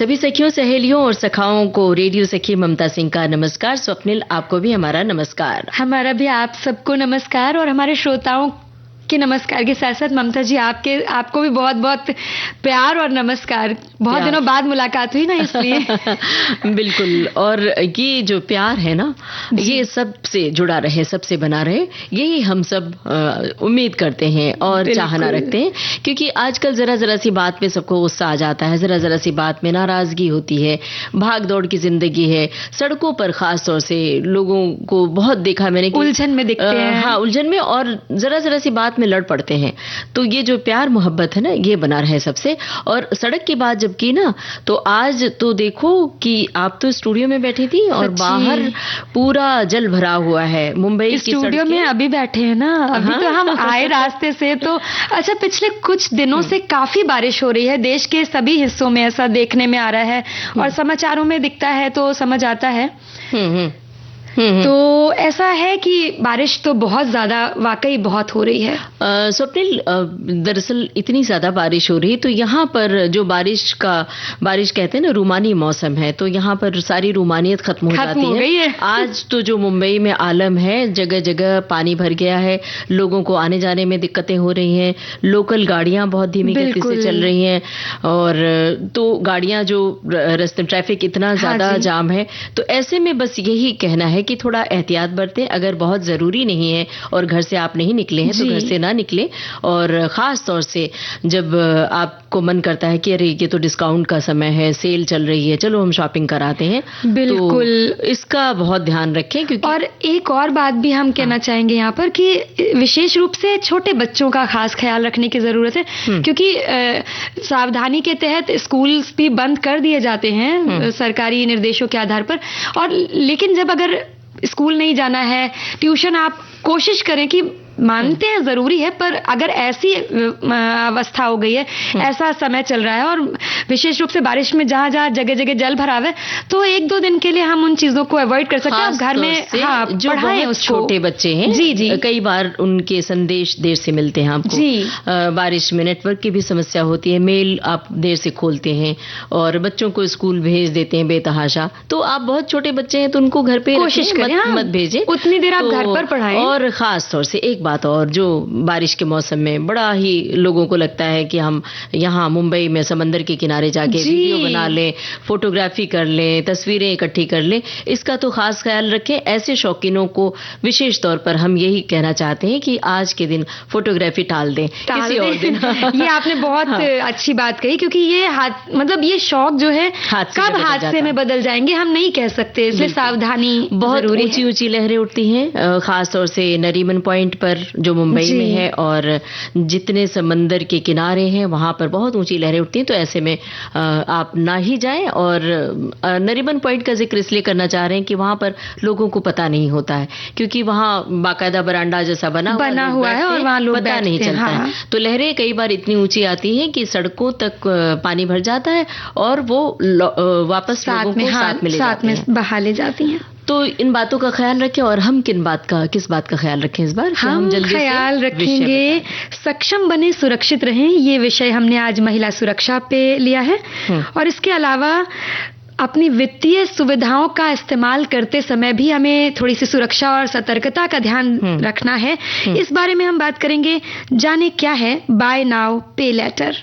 सभी सखियों, सहेलियों और सखाओं को रेडियो सखी ममता सिंह का नमस्कार। स्वप्निल, आपको भी हमारा नमस्कार। हमारा भी आप सबको नमस्कार और हमारे श्रोताओं के नमस्कार के साथ साथ ममता जी आपको भी बहुत बहुत प्यार और नमस्कार। बहुत दिनों बाद मुलाकात हुई ना, इसलिए बिल्कुल। और ये जो प्यार है ना, ये सबसे जुड़ा रहे, सबसे बना रहे, यही हम सब उम्मीद करते हैं और चाहना रखते हैं। क्योंकि आजकल जरा सी बात में सबको गुस्सा आ जाता है, जरा सी बात में नाराजगी होती है, भाग दौड़ की जिंदगी है। सड़कों पर खास तौर से लोगों को बहुत देखा मैंने, उलझन में दिखते हैं। हाँ, उलझन में, और जरा सी बात में लड़ पड़ते हैं। तो ये जो प्यार मोहब्बत है ना, ये बना रहे सबसे। और सड़क की बात जब की ना, तो आज तो देखो कि आप तो स्टूडियो में बैठी थी और बाहर पूरा जल भरा हुआ है। मुंबई की स्टूडियो में अभी बैठे हैं ना, अभी तो हम आए रास्ते से। तो अच्छा, पिछले कुछ दिनों से काफी बारिश हो रही है देश के सभी हिस्सों में, ऐसा देखने में आ रहा है और समाचारों में दिखता है तो समझ आता है। तो ऐसा है कि बारिश तो बहुत ज्यादा, वाकई बहुत हो रही है। स्वप्निल, दरअसल इतनी ज्यादा बारिश हो रही, तो यहाँ पर जो बारिश कहते हैं ना, रूमानी मौसम है, तो यहाँ पर सारी रूमानियत खत्म हो जाती है। आज तो जो मुंबई में आलम है, जगह जगह पानी भर गया है, लोगों को आने जाने में दिक्कतें हो रही हैं, लोकल गाड़ियां बहुत धीमी गति से चल रही हैं, और तो गाड़ियां जो रास्ते, ट्रैफिक इतना ज्यादा जाम है। तो ऐसे में बस यही कहना है कि थोड़ा एहतियात बरतें। अगर बहुत जरूरी नहीं है और घर से आप नहीं निकले हैं तो घर से ना निकले। और खास तौर से जब आपको मन करता है कि अरे ये तो डिस्काउंट का समय है, सेल चल रही है, चलो हम शॉपिंग कराते हैं, बिल्कुल तो इसका बहुत ध्यान रखें। क्योंकि और एक और बात भी हम कहना चाहेंगे यहाँ पर कि विशेष रूप से छोटे बच्चों का खास ख्याल रखने की जरूरत है। क्योंकि सावधानी के तहत स्कूल भी बंद कर दिए जाते हैं सरकारी निर्देशों के आधार पर। और लेकिन जब अगर स्कूल नहीं जाना है, ट्यूशन आप कोशिश करें कि मानते हैं जरूरी है, पर अगर ऐसी अवस्था हो गई है, ऐसा समय चल रहा है और विशेष रूप से बारिश में जहां जगह जगह जल भराव है, तो 1-2 दिन के लिए हम उन चीजों को अवॉइड कर सकते हैं। आप घर में जो बहुत छोटे बच्चे हैं, जी, कई बार उनके संदेश देर से मिलते हैं आपको। बारिश में नेटवर्क की भी समस्या होती है, मेल आप देर से खोलते हैं और बच्चों को स्कूल भेज देते हैं बेतहाशा। तो आप बहुत छोटे बच्चे हैं तो उनको घर पे कोशिश करें, मत भेजें, उतनी देर आप घर पर पढ़ाएं। और खास तौर से एक बात और, जो बारिश के मौसम में बड़ा ही लोगों को लगता है कि हम यहाँ मुंबई में समंदर के किनारे जाके वीडियो बना लें, फोटोग्राफी कर लें, तस्वीरें इकट्ठी कर लें, इसका तो खास ख्याल रखें। ऐसे शौकीनों को विशेष तौर पर हम यही कहना चाहते हैं कि आज के दिन फोटोग्राफी टाल दें, किसी और दिन। ये आपने बहुत अच्छी बात कही, क्योंकि ये मतलब ये शौक जो है कब हादसे में बदल जाएंगे हम नहीं कह सकते, इसलिए सावधानी बहुत ऊंची लहरें उठती हैं, खास तौर से नरीमन पॉइंट पर जो मुंबई में है, और जितने समंदर के किनारे हैं वहां पर बहुत ऊंची लहरें उठती हैं। तो ऐसे में आप ना ही जाएं। और नरीमन पॉइंट का जिक्र इसलिए करना चाह रहे हैं कि वहां पर लोगों को पता नहीं होता है, क्योंकि वहां बाकायदा बरांडा जैसा बना हुआ है और वहां लोग पता नहीं चलता है। तो लहरें कई बार इतनी ऊंची आती हैं कि सड़कों तक पानी भर जाता है और वो वापस लोगों को साथ में बहा ले जाती हैं। तो इन बातों का ख्याल रखें। और हम किस बात का ख्याल रखें इस बार? हम जल्दी ख्याल रखेंगे, सक्षम बने, सुरक्षित रहें। ये विषय हमने आज महिला सुरक्षा पे लिया है। और इसके अलावा अपनी वित्तीय सुविधाओं का इस्तेमाल करते समय भी हमें थोड़ी सी सुरक्षा और सतर्कता का ध्यान रखना है। इस बारे में हम बात करेंगे। जाने क्या है बाय नाउ पे लेटर?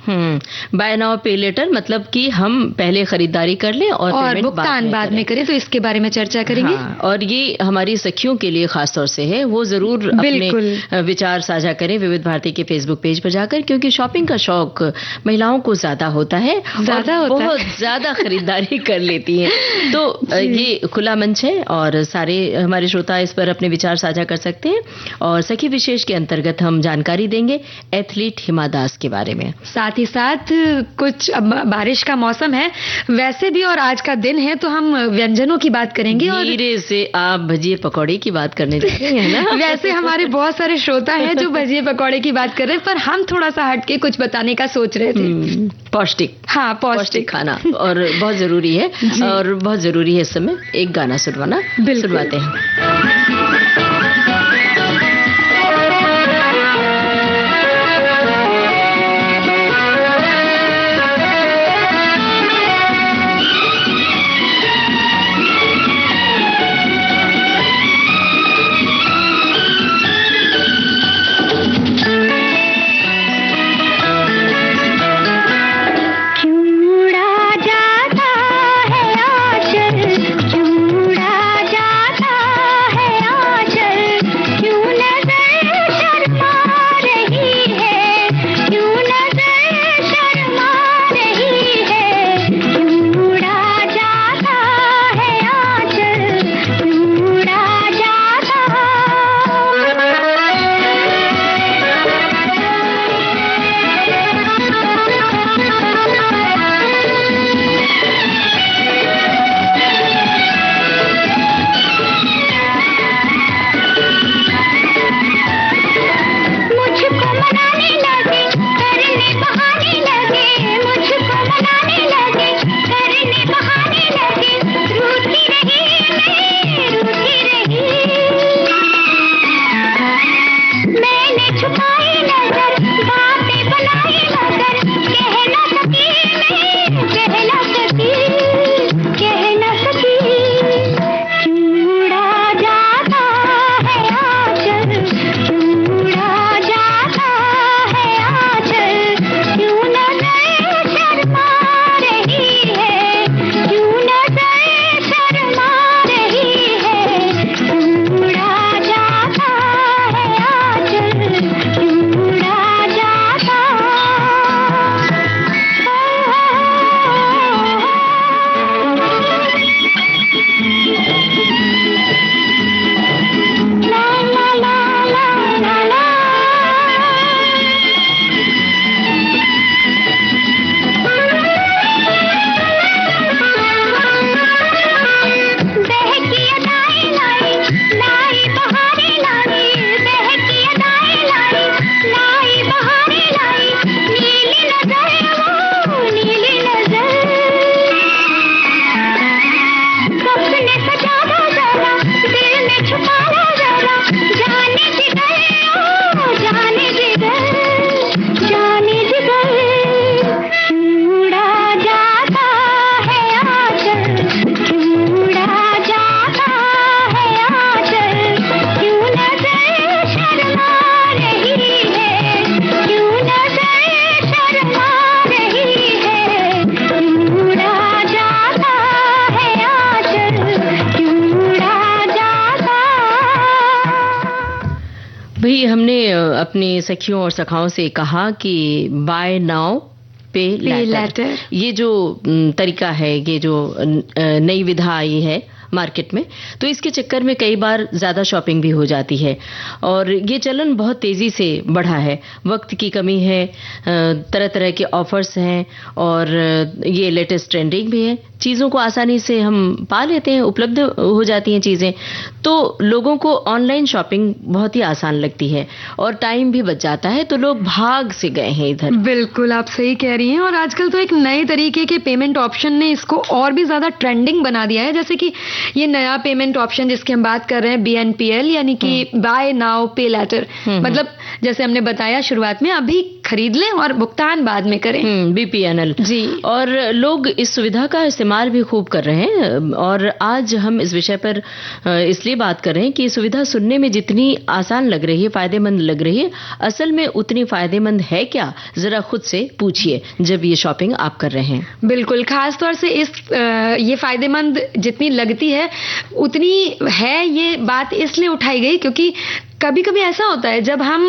बाय नाउ पे लेटर मतलब कि हम पहले खरीदारी कर लें और भुगतान बाद में करें। तो इसके बारे में चर्चा करेंगे। और ये हमारी सखियों के लिए खास तौर से है, वो जरूर अपने विचार साझा करें विविध भारती के फेसबुक पेज पर जाकर, क्योंकि शॉपिंग का शौक महिलाओं को ज्यादा होता है, बहुत ज्यादा खरीदारी कर लेती हैं। तो ये खुला मंच है और सारे हमारे श्रोता इस पर अपने विचार साझा कर सकते हैं। और सखी विशेष के अंतर्गत हम जानकारी देंगे एथलीट हिमा दास के बारे में। साथ ही साथ कुछ बारिश का मौसम है वैसे भी, और आज का दिन है, तो हम व्यंजनों की बात करेंगे। धीरे से आप भजिए पकौड़े की बात करने जा रहे हैं ना? वैसे हमारे बहुत सारे श्रोता हैं जो भजिए पकौड़े की बात कर रहे हैं, पर हम थोड़ा सा हटके कुछ बताने का सोच रहे थे। पौष्टिक खाना और बहुत जरूरी है, और बहुत जरूरी है इस समय एक गाना सुनवाते हैं। भाई हमने अपनी सखियों और सखाओं से कहा कि बाय नाउ पे लेटर, ये जो तरीका है, ये जो नई विधा आई है मार्केट में, तो इसके चक्कर में कई बार ज़्यादा शॉपिंग भी हो जाती है और ये चलन बहुत तेज़ी से बढ़ा है। वक्त की कमी है, तरह तरह के ऑफर्स हैं और ये लेटेस्ट ट्रेंडिंग भी है। चीज़ों को आसानी से हम पा लेते हैं, उपलब्ध हो जाती हैं चीज़ें, तो लोगों को ऑनलाइन शॉपिंग बहुत ही आसान लगती है और टाइम भी बच जाता है, तो लोग भाग से गए हैं इधर। बिल्कुल, आप सही कह रही हैं। और आजकल तो एक नए तरीके के पेमेंट ऑप्शन ने इसको और भी ज़्यादा ट्रेंडिंग बना दिया है, जैसे कि ये नया पेमेंट ऑप्शन जिसकी हम बात कर रहे हैं, BNPL, यानी कि बाय नाउ पे लेटर। मतलब जैसे हमने बताया शुरुआत में, अभी खरीद लें और भुगतान बाद में करें, BPNL जी। और लोग इस सुविधा का इस्तेमाल भी खूब कर रहे हैं और आज हम इस विषय पर इसलिए बात कर रहे हैं कि सुविधा सुनने में जितनी आसान लग रही है, फायदेमंद लग रही है, असल में उतनी फायदेमंद है क्या, जरा खुद से पूछिए जब ये शॉपिंग आप कर रहे हैं। बिल्कुल, खास तौर से ये फायदेमंद जितनी लगती है उतनी है, ये बात इसलिए उठाई गई क्योंकि कभी कभी ऐसा होता है जब हम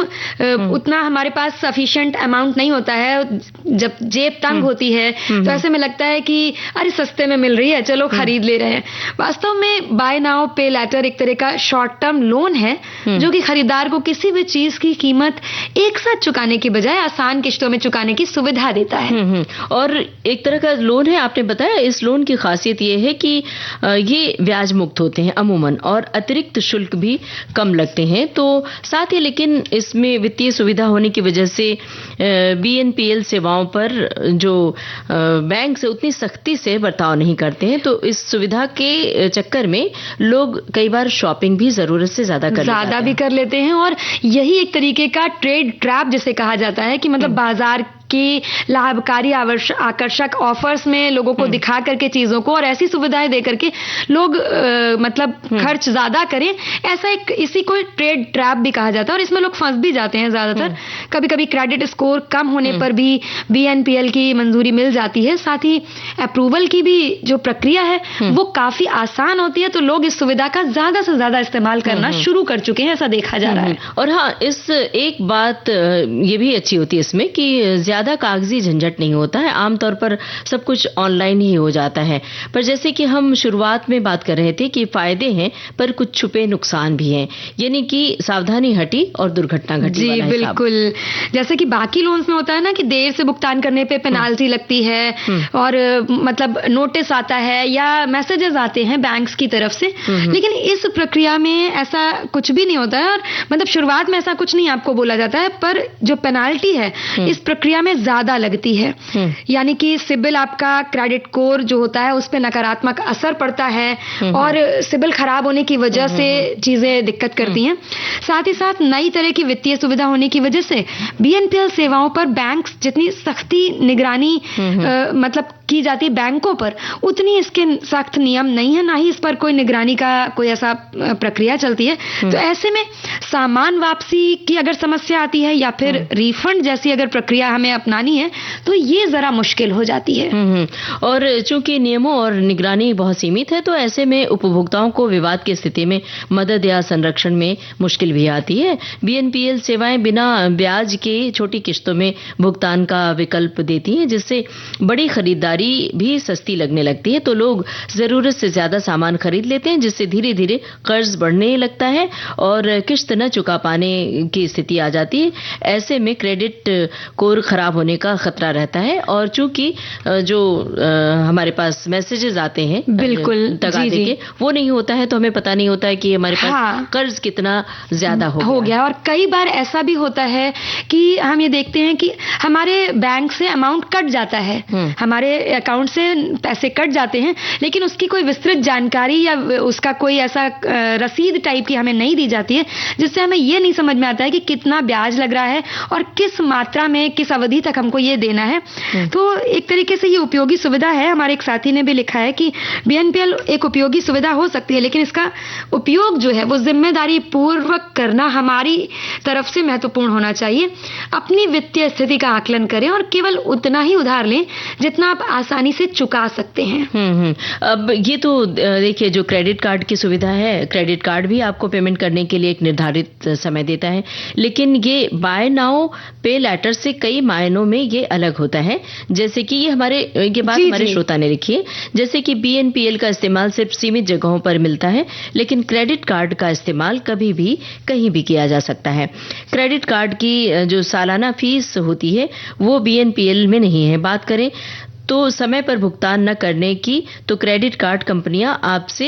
उतना हमारे पास सफिशिएंट अमाउंट नहीं होता है, जब जेब तंग होती है, तो ऐसे में लगता है कि अरे सस्ते में मिल रही है, चलो खरीद ले रहे हैं। वास्तव में बाय नाउ पे लेटर एक तरह का शॉर्ट टर्म लोन है जो कि खरीदार को किसी भी चीज की कीमत एक साथ चुकाने की बजाय आसान किश्तों में चुकाने की सुविधा देता है। और एक तरह का लोन है, आपने बताया। इस लोन की खासियत ये है कि ये ब्याज मुक्त होते हैं अमूमन और अतिरिक्त शुल्क भी कम लगते हैं। तो साथ ही लेकिन इसमें वित्तीय सुविधा होने की वजह से BNPL सेवाओं पर जो बैंक से उतनी सख्ती से बर्ताव नहीं करते हैं, तो इस सुविधा के चक्कर में लोग कई बार शॉपिंग भी जरूरत से ज्यादा कर लेते हैं। और यही एक तरीके का ट्रेड ट्रैप जिसे कहा जाता है कि मतलब बाजार की लाभकारी आकर्षक ऑफर्स में लोगों को दिखा करके चीजों को और ऐसी सुविधाएं दे करके लोग मतलब खर्च ज्यादा करें, ऐसा एक इसी को ट्रेड ट्रैप भी कहा जाता है। और इसमें लोग फंस भी जाते हैं ज्यादातर। कभी कभी क्रेडिट स्कोर कम होने पर भी BNPL की मंजूरी मिल जाती है। साथ ही अप्रूवल की भी जो प्रक्रिया है वो काफी आसान होती है, तो लोग इस सुविधा का ज्यादा से ज्यादा इस्तेमाल करना शुरू कर चुके हैं, ऐसा देखा जा रहा है। और हाँ, इस एक बात ये भी अच्छी होती है इसमें कि ज्यादा कागजी झंझट नहीं होता है, आमतौर पर सब कुछ ऑनलाइन ही हो जाता है। पर जैसे कि हम शुरुआत में बात कर रहे थे कि फायदे हैं पर कुछ छुपे नुकसान भी हैं, यानी कि सावधानी हटी और दुर्घटना घटी। जी बिल्कुल, जैसे कि बाकी लोन्स में होता है ना कि देर से भुगतान करने पे पेनाल्टी लगती है और मतलब नोटिस आता है या मैसेजेस आते हैं बैंक्स की तरफ से, लेकिन इस प्रक्रिया में ऐसा कुछ भी नहीं होता है। और मतलब शुरुआत में ऐसा कुछ नहीं आपको बोला जाता है, पर जो पेनाल्टी है इस प्रक्रिया में ज्यादा लगती है। यानी कि सिबिल, आपका क्रेडिट स्कोर जो होता है उस पर नकारात्मक असर पड़ता है और सिबिल खराब होने की वजह से चीजें दिक्कत करती हैं। साथ ही साथ नई तरह की वित्तीय सुविधा होने की वजह से BNPL सेवाओं पर बैंक जितनी सख्ती निगरानी मतलब की जाती है बैंकों पर, उतनी इसके सख्त नियम नहीं है, ना ही इस पर कोई निगरानी का कोई ऐसा प्रक्रिया चलती है। तो ऐसे में सामान वापसी की अगर समस्या आती है या फिर रिफंड जैसी अगर प्रक्रिया हमें अपनानी है तो ये जरा मुश्किल हो जाती है। और चूंकि नियमों और निगरानी बहुत सीमित है, तो ऐसे में उपभोक्ताओं को विवाद की स्थिति में मदद या संरक्षण में मुश्किल भी आती है। BNPL सेवाएं बिना ब्याज के छोटी किश्तों में भुगतान का विकल्प देती हैं, जिससे बड़ी खरीदारी भी सस्ती लगने लगती है। तो लोग जरूरत से ज्यादा सामान खरीद लेते हैं, जिससे धीरे धीरे कर्ज बढ़ने लगता है और किश्त न चुका पाने की स्थिति आ जाती है। ऐसे में क्रेडिट स्कोर खराब होने का खतरा रहता है। और चूंकि जो हमारे पास मैसेजेस आते हैं बिल्कुल तगादे के, वो नहीं होता है, तो हमें पता नहीं होता है कि हमारे पास कर्ज कितना ज्यादा हो गया। और कई बार ऐसा भी होता है कि हम ये देखते हैं कि हमारे बैंक से अमाउंट कट जाता है, हमारे अकाउंट से पैसे कट जाते हैं, लेकिन उसकी कोई विस्तृत जानकारी या उसका कोई ऐसा रसीद टाइप की हमें नहीं दी जाती है, जिससे हमें ये नहीं समझ में आता है कि कितना ब्याज लग रहा है और किस मात्रा में किस अवधि तक हमको ये देना है। तो एक तरीके से ये उपयोगी सुविधा है। हमारे एक साथी ने भी लिखा है कि BNPL एक उपयोगी सुविधा हो सकती है, लेकिन इसका उपयोग जो है वो जिम्मेदारी पूर्वक करना हमारी तरफ से महत्वपूर्ण होना चाहिए। अपनी वित्तीय स्थिति का आकलन करें और केवल उतना ही उधार लें जितना आप आसानी से चुका सकते हैं। अब ये तो देखिए, जो क्रेडिट कार्ड की सुविधा है, क्रेडिट कार्ड भी आपको पेमेंट करने के लिए एक निर्धारित समय देता है, लेकिन ये बाय नाउ पे लेटर से कई मायनों में ये अलग होता है। जैसे कि ये बात हमारे श्रोता ने लिखी है, जैसे कि BNPL का इस्तेमाल सिर्फ सीमित जगहों पर मिलता है, लेकिन क्रेडिट कार्ड का इस्तेमाल कभी भी कहीं भी किया जा सकता है। क्रेडिट कार्ड की जो सालाना फीस होती है वो BNPL में नहीं है। बात करें तो समय पर भुगतान न करने की तो क्रेडिट कार्ड कंपनियां आपसे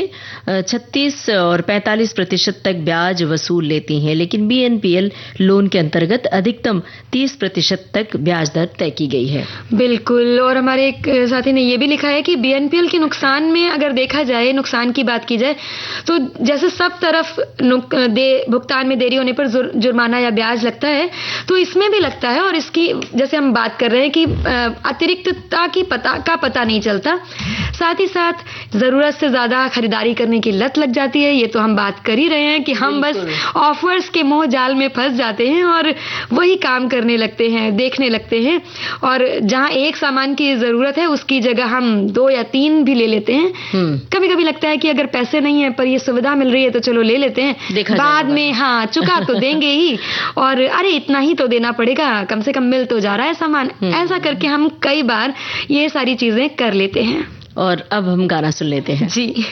36 और 45% तक ब्याज वसूल लेती हैं, लेकिन BNPL लोन के अंतर्गत अधिकतम 30% तक ब्याज दर तय की गई है। बिल्कुल। और हमारे एक साथी ने यह भी लिखा है कि BNPL के नुकसान में अगर देखा जाए, नुकसान की बात की जाए तो जैसे सब तरफ भुगतान में देरी होने पर जुर्माना या ब्याज लगता है, तो इसमें भी लगता है। और इसकी जैसे हम बात कर रहे हैं कि अतिरिक्तता की पता नहीं चलता, साथ ही साथ जरूरत से ज्यादा खरीदारी करने की लत लग जाती है। ये तो हम बात कर ही रहे हैं कि हम बस ऑफर्स के मोह जाल में फंस जाते हैं और वही काम करने लगते हैं, देखने लगते हैं, और जहां एक सामान की जरूरत है उसकी जगह हम 2 या 3 भी ले लेते हैं। कभी कभी लगता है कि अगर पैसे नहीं है पर ये सुविधा मिल रही है तो चलो ले लेते हैं, बाद में हाँ चुका तो देंगे ही, और अरे इतना ही तो देना पड़ेगा, कम से कम मिल तो जा रहा है सामान। ऐसा करके हम कई बार ये सारी चीजें कर लेते हैं। और अब हम गाना सुन लेते हैं। जी।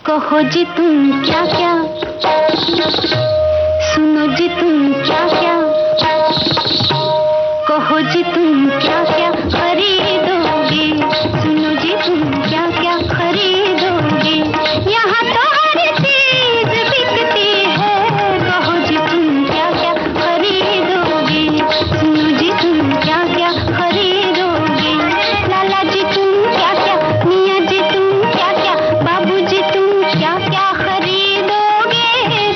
कहो जी तुम क्या क्या, सुनो जी तुम क्या क्या, कहो जी तुम क्या क्या खरीदोगे, सुनो जी तुम क्या क्या खरीदोगे, यहाँ तो हर चीज बिकती है, कहो जी तुम क्या क्या खरीदोगे, सुनो जी तुम क्या क्या खरीदोगे, लाला जी तुम क्या क्या, मियाँ जी तुम क्या क्या, बाबू जी तुम क्या क्या खरीदोगे,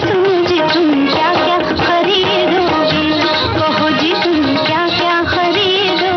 सुनो जी तुम क्या क्या खरीदोगे, कहो जी तुम क्या क्या खरीदोगे।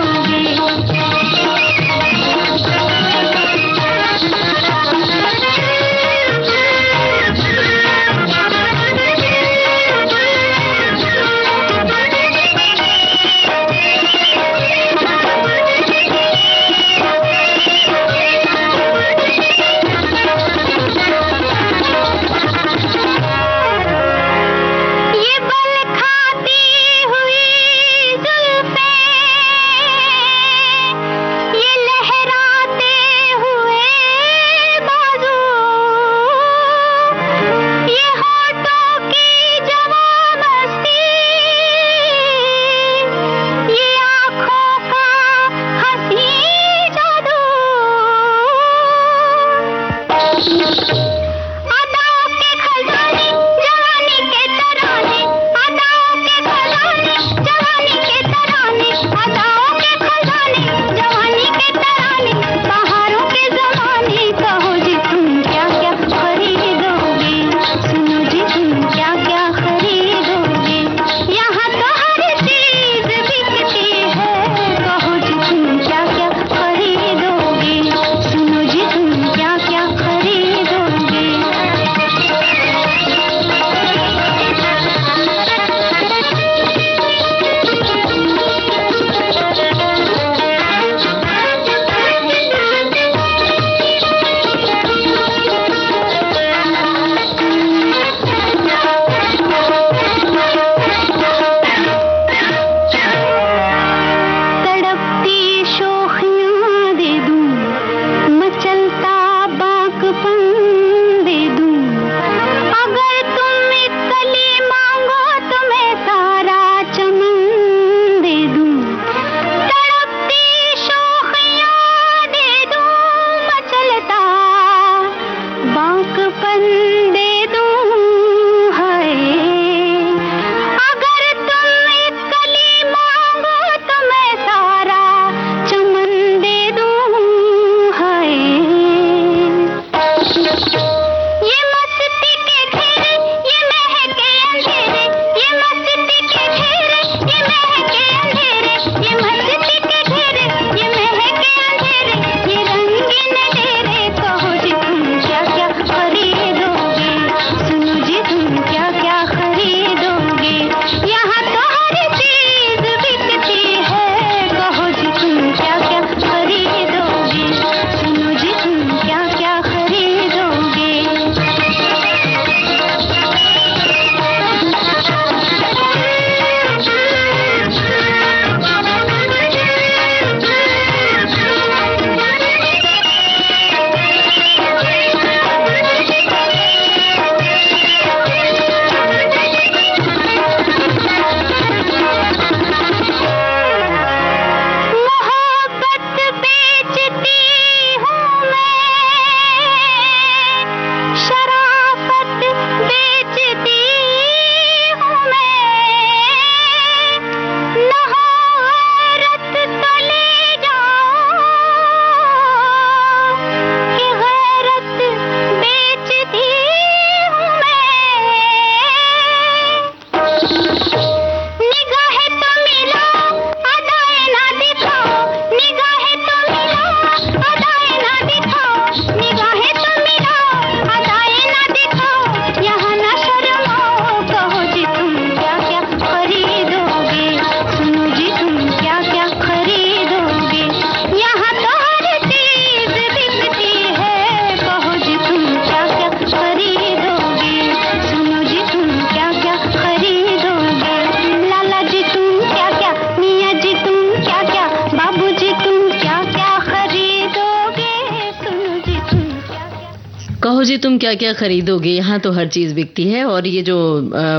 बहू जी तुम क्या क्या खरीदोगे? यहाँ तो हर चीज बिकती है और ये जो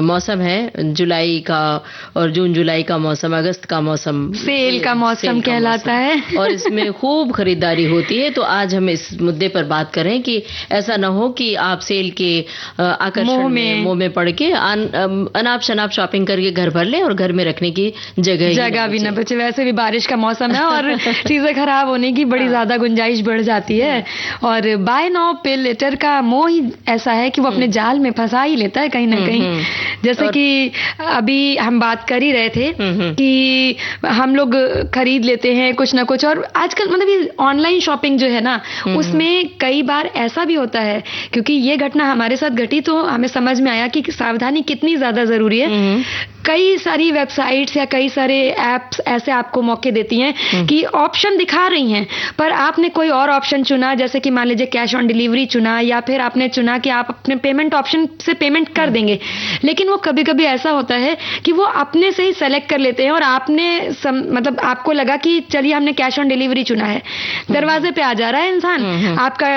मौसम है जुलाई का और जून जुलाई का मौसम, अगस्त का मौसम सेल का मौसम कहलाता है और इसमें खूब खरीदारी होती है। तो आज हम इस मुद्दे पर बात करें कि ऐसा न हो कि आप सेल के आकर्षण में मुंह में पड़ के अनाप शनाप शॉपिंग करके घर भर ले और घर में रखने की जगह भी न बचे। वैसे भी बारिश का मौसम है और चीजें खराब होने की बड़ी ज्यादा गुंजाइश बढ़ जाती है। और बाय नाउ पे लेटर का मोह ही ऐसा है कि वो अपने जाल में फंसा ही लेता है कहीं ना कहीं। जैसे कि अभी हम बात कर ही रहे थे कि हम लोग खरीद लेते हैं कुछ ना कुछ, और आजकल मतलब ये ऑनलाइन शॉपिंग जो है ना उसमें कई बार ऐसा भी होता है, क्योंकि ये घटना हमारे साथ घटी तो हमें समझ में आया कि सावधानी कितनी ज्यादा जरूरी है। कई सारी वेबसाइट्स या कई सारे ऐप्स ऐसे आपको मौके देती हैं कि ऑप्शन दिखा रही हैं पर आपने कोई और ऑप्शन चुना, जैसे कि मान लीजिए कैश ऑन डिलीवरी चुना, या फिर आपने चुना कि आप अपने पेमेंट ऑप्शन से पेमेंट कर देंगे, लेकिन वो कभी कभी ऐसा होता है कि वो अपने से ही सेलेक्ट कर लेते हैं और आपने मतलब आपको लगा कि चलिए हमने कैश ऑन डिलीवरी चुना है, दरवाजे पे आ जा रहा है इंसान, आपका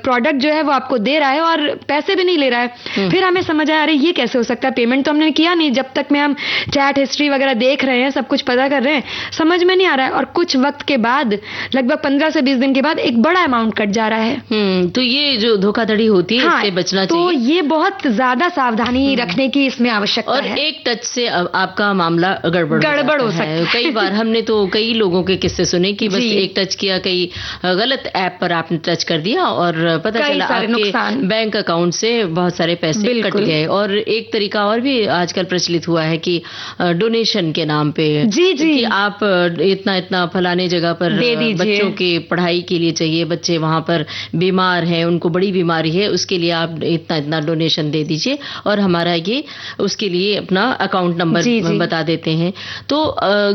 प्रोडक्ट जो है वो आपको दे रहा है और पैसे भी नहीं ले रहा है। फिर हमें समझ आया अरे ये कैसे हो सकता है, पेमेंट तो हमने किया नहीं, जब तक में हम चैट हिस्ट्री वगैरह देख रहे हैं, सब कुछ पता कर रहे हैं, समझ में नहीं आ रहा है। और कुछ वक्त के बाद लगभग 15 से 20 दिन के बाद एक बड़ा अमाउंट कट जा रहा है। तो ये जो धोखाधड़ी होती है इससे बचना चाहिए। तो ये बहुत ज्यादा सावधानी रखने की इसमें आवश्यकता है। और एक टच से आपका मामला गड़बड़ हो सकता है। कई बार हमने तो कई लोगों के किस्से सुने कि बस एक टच किया, कई गलत ऐप पर आपने टच कर दिया और पता चला आपके बैंक अकाउंट से बहुत सारे पैसे कट गए। और एक तरीका और भी आजकल प्रचलित हुआ है कि डोनेशन के नाम पे कि आप इतना इतना फलाने जगह पर बच्चों की पढ़ाई के लिए चाहिए, बच्चे वहां पर बीमार हैं, उनको बड़ी बीमारी है, उसके लिए आप इतना इतना डोनेशन दे दीजिए और हमारा ये उसके लिए अपना अकाउंट नंबर बता देते हैं। तो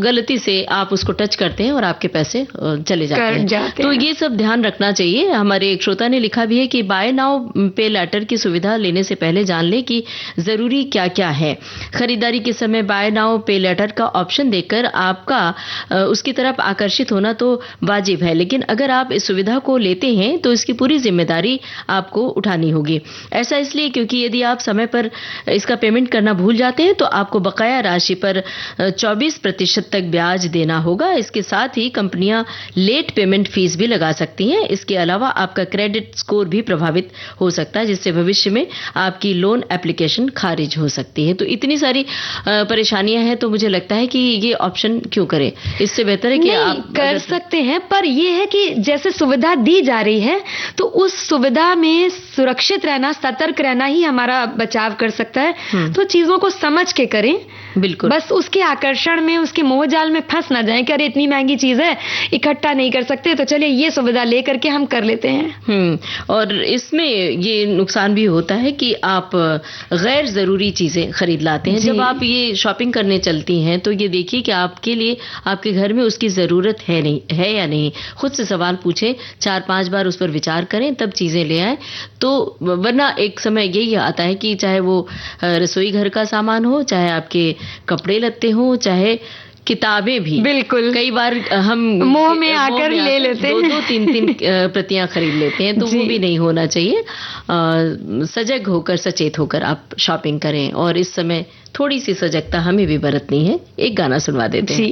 गलती से आप उसको टच करते हैं और आपके पैसे चले जाते हैं। तो ये सब ध्यान रखना चाहिए। हमारे एक श्रोता ने लिखा भी है कि बाय नाउ पे लेटर की सुविधा लेने से पहले जान ले कि जरूरी क्या क्या है। खरीदारी के समय बाय नाउ पे लेटर का ऑप्शन देखकर आपका उसकी तरफ आकर्षित होना तो वाजिब है, लेकिन अगर आप इस सुविधा को लेते हैं तो इसकी पूरी जिम्मेदारी आपको उठानी होगी। ऐसा इसलिए क्योंकि यदि आप समय पर इसका पेमेंट करना भूल जाते हैं तो आपको बकाया राशि पर 24% तक ब्याज देना होगा। इसके साथ ही कंपनियां लेट पेमेंट फीस भी लगा सकती हैं। इसके अलावा आपका क्रेडिट स्कोर भी प्रभावित हो सकता है, जिससे भविष्य में आपकी लोन एप्लीकेशन खारिज हो सकती है। तो इतनी सारी परेशानियां हैं, तो मुझे लगता है कि ये ऑप्शन क्यों करें, इससे बेहतर है कि आप कर सकते हैं। पर ये है कि जैसे सुविधा दी जा रही है तो उस सुविधा में सुरक्षित रहना, सतर्क रहना ही हमारा बचाव कर सकता है। तो चीजों को समझ के करें, बिल्कुल, बस उसके आकर्षण में, उसके मोहजाल में फंस ना जाएं कि अरे इतनी महंगी चीज है, इकट्ठा नहीं कर सकते, तो चलिए ये सुविधा लेकर के हम कर लेते हैं। और इसमें ये नुकसान भी होता है कि आप गैर जरूरी चीजें खरीद लाते हैं। जब आप ये शॉपिंग करने चलती हैं तो ये देखिए कि आपके लिए आपके घर में उसकी जरूरत है या नहीं। खुद से सवाल पूछें, 4-5 बार उस पर विचार करें, तब चीजें ले आए। तो वरना एक समय यही आता है कि चाहे वो रसोई घर का सामान हो, चाहे आपके कपड़े लत्ते हो, चाहे किताबें भी, बिल्कुल, कई बार हम मोह में आकर ले लेते हैं, 2-3 प्रतियां खरीद लेते हैं। तो वो भी नहीं होना चाहिए। सजग होकर, सचेत होकर आप शॉपिंग करें। और इस समय थोड़ी सी सजगता हमें भी बरतनी है। एक गाना सुनवा देते हैं।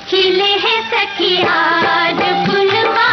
खिले हैं सखियार फुलवा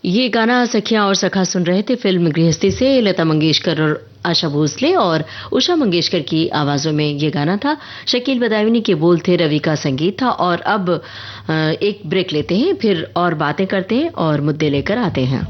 ये गाना सखियां और सखा सुन रहे थे फिल्म गृहस्थी से। लता मंगेशकर और आशा भोसले और उषा मंगेशकर की आवाजों में ये गाना था। शकील बदायूनी के बोल थे, रवि का संगीत था। और अब एक ब्रेक लेते हैं, फिर और बातें करते हैं और मुद्दे लेकर आते हैं।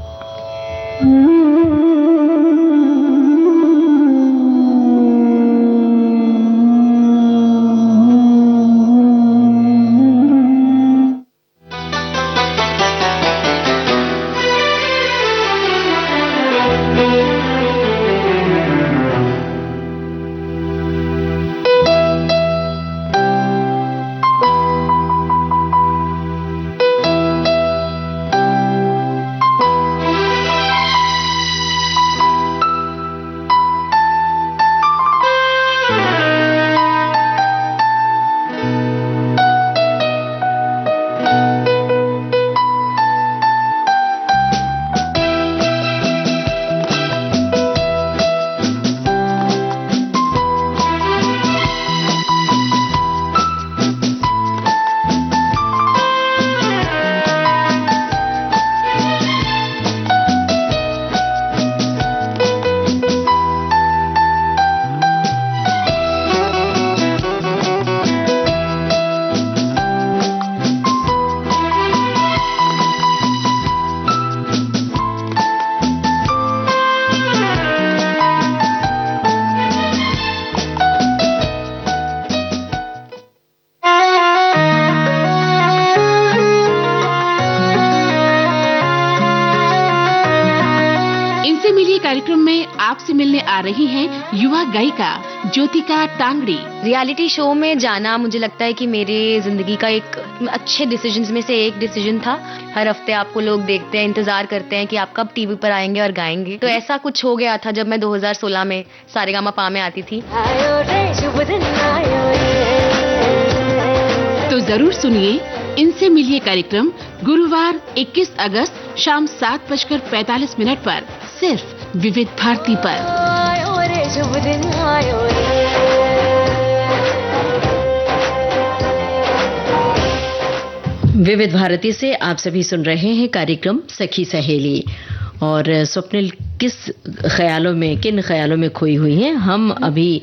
कार्यक्रम में आपसे मिलने आ रही हैं युवा गायिका ज्योतिका टांगड़ी। रियलिटी शो में जाना मुझे लगता है कि मेरे जिंदगी का एक अच्छे डिसीजंस में से एक डिसीजन था। हर हफ्ते आपको लोग देखते हैं, इंतजार करते हैं कि आप कब टीवी पर आएंगे और गाएंगे। तो ऐसा कुछ हो गया था जब मैं 2016 में सारेगामापा में आती थी। तो जरूर सुनिए इनसे मिलिए कार्यक्रम गुरुवार 21 अगस्त शाम 7:45 पर सिर्फ विविध भारती पर। विविध भारती से आप सभी सुन रहे हैं कार्यक्रम सखी सहेली। और स्वप्निल किस ख्यालों में, किन ख्यालों में खोई हुई हैं? हम अभी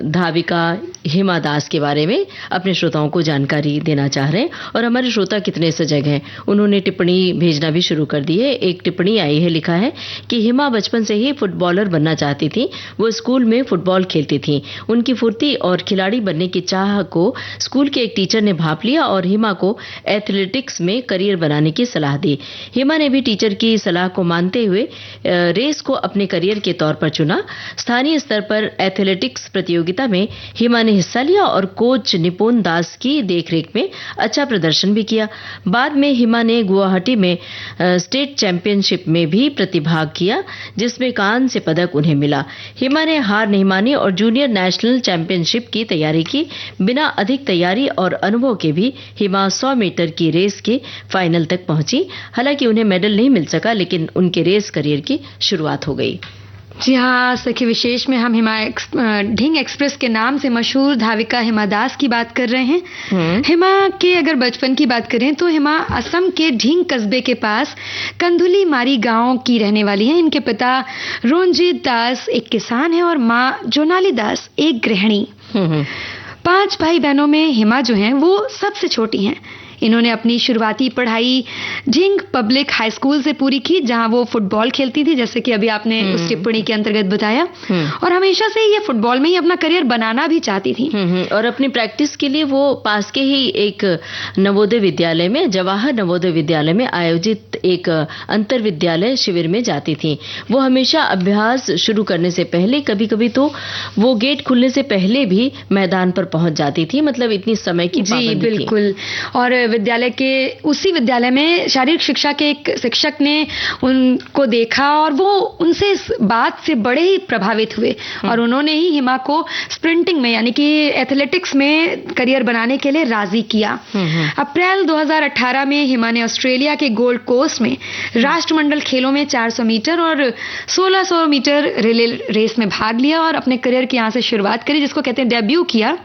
धाविका हिमा दास के बारे में अपने श्रोताओं को जानकारी देना चाह रहे हैं। और हमारे श्रोता कितने सजग हैं, उन्होंने टिप्पणी भेजना भी शुरू कर दी है। एक टिप्पणी आई है, लिखा है कि हिमा बचपन से ही फुटबॉलर बनना चाहती थी। वो स्कूल में फुटबॉल खेलती थी। उनकी फुर्ती और खिलाड़ी बनने की चाह को स्कूल के एक टीचर ने भांप लिया और हिमा को एथलेटिक्स में करियर बनाने की सलाह दी। हिमा ने भी टीचर की सलाह को मानते हुए रेस को अपने करियर के तौर पर चुना। स्थानीय स्तर पर एथलेटिक्स प्रतियोगिता में हिमा ने हिस्सा लिया और कोच निपुण दास की देखरेख में अच्छा प्रदर्शन भी किया। बाद में हिमा ने गुवाहाटी में स्टेट चैंपियनशिप में भी प्रतिभाग किया, जिसमें कांस्य पदक उन्हें मिला। हिमा ने हार नहीं मानी और जूनियर नेशनल चैंपियनशिप की तैयारी की। बिना अधिक तैयारी और अनुभव के भी हिमा 100 मीटर की रेस के फाइनल तक पहुंची। हालांकि उन्हें मेडल नहीं मिल सका, लेकिन उनके रेस करियर की शुरुआत हो गई। जी हाँ, सखी विशेष में हम ढिंग एक्सप्रेस के नाम से मशहूर धाविका हिमा दास की बात कर रहे हैं। हिमा के अगर बचपन की बात करें तो हिमा असम के ढिंग कस्बे के पास कंधुली मारी गांव की रहने वाली हैं। इनके पिता रोनजीत दास एक किसान हैं और माँ जोनाली दास एक गृहिणी। 5 भाई बहनों में हिमा जो हैं वो सबसे छोटी हैं। इन्होंने अपनी शुरुआती पढ़ाई ढिंग पब्लिक हाई स्कूल से पूरी की, जहां वो फुटबॉल खेलती थी, जैसे कि अभी आपने उस टिप्पणी के अंतर्गत बताया। और हमेशा से ये फुटबॉल में ही अपना करियर बनाना भी चाहती थी। और अपनी प्रैक्टिस के लिए वो पास के ही एक नवोदय विद्यालय में, जवाहर नवोदय विद्यालय में आयोजित एक अंतर विद्यालय शिविर में जाती थी। वो हमेशा अभ्यास शुरू करने से पहले, कभी कभी तो वो गेट खुलने से पहले भी मैदान पर पहुंच जाती थी। मतलब इतनी समय की पाबंदी थी। बिल्कुल। और उसी विद्यालय में शारीरिक शिक्षा के एक शिक्षक ने उनको देखा और वो उनसे इस बात से बड़े ही प्रभावित हुए और उन्होंने ही हिमा को स्प्रिंटिंग में यानी कि एथलेटिक्स में करियर बनाने के लिए राजी किया। अप्रैल 2018 में हिमा ने ऑस्ट्रेलिया के गोल्ड कोस्ट में राष्ट्रमंडल खेलों में 400 मीटर और 1600 मीटर रिले रेस में भाग लिया और अपने करियर की यहाँ से शुरुआत करी, जिसको कहते हैं डेब्यू किया।